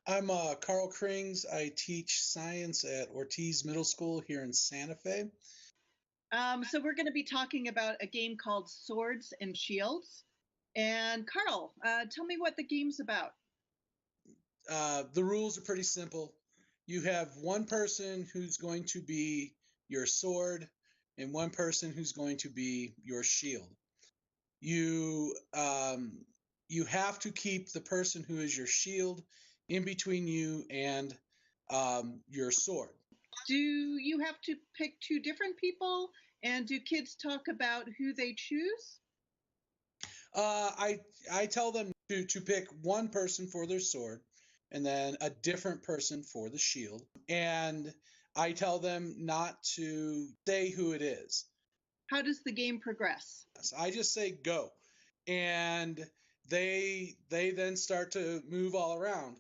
I'm Carl Krings. I teach science at Ortiz Middle School here in Santa Fe. So we're going to be talking about a game called Swords and Shields. And Carl, tell me what the game's about. The rules are pretty simple. You have one person who's going to be your sword and one person who's going to be your shield. You you have to keep the person who is your shield in between you and your sword. Do you have to pick two different people? And do kids talk about who they choose? I tell them to pick one person for their sword and then a different person for the shield. And I tell them not to say who it is. How does the game progress? I just say go. And they then start to move all around.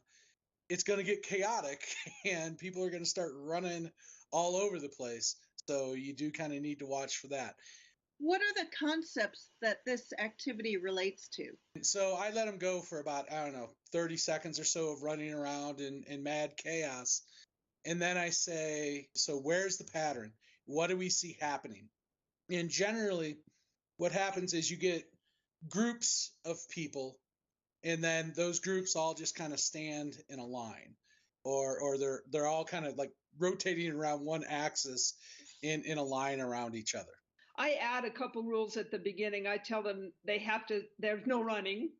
It's going to get chaotic and people are going to start running all over the place. So you do kind of need to watch for that. What are the concepts that this activity relates to? So I let them go for about, 30 seconds or so of running around in mad chaos. And then I say, so where's the pattern? What do we see happening? And generally, what happens is you get groups of people, and then those groups all just kind of stand in a line. Or they're all kind of like rotating around one axis in a line around each other. I add a couple rules at the beginning. I tell them there's no running.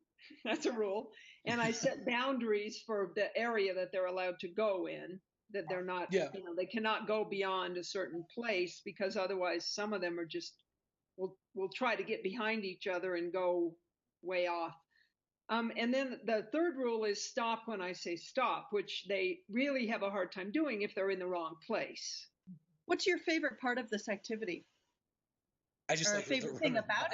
That's a rule. And I set boundaries for the area that they're allowed to go in, that they're not, they cannot go beyond a certain place because otherwise some of them are just, will try to get behind each other and go way off. And then the third rule is stop when I say stop, which they really have a hard time doing if they're in the wrong place. What's your favorite part of this activity? I just like favorite thing about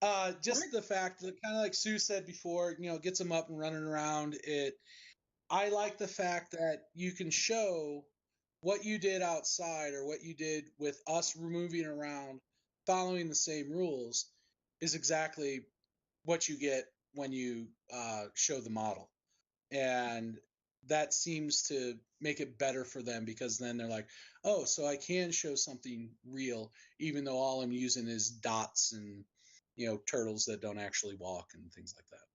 it. Just the fact that, kind of like Sue said before, gets them up and running around. I like the fact that you can show what you did outside or what you did with us moving around, following the same rules, is exactly what you get when you show the model. And that seems to make it better for them because then they're like, oh, so I can show something real, even though all I'm using is dots and, turtles that don't actually walk and things like that.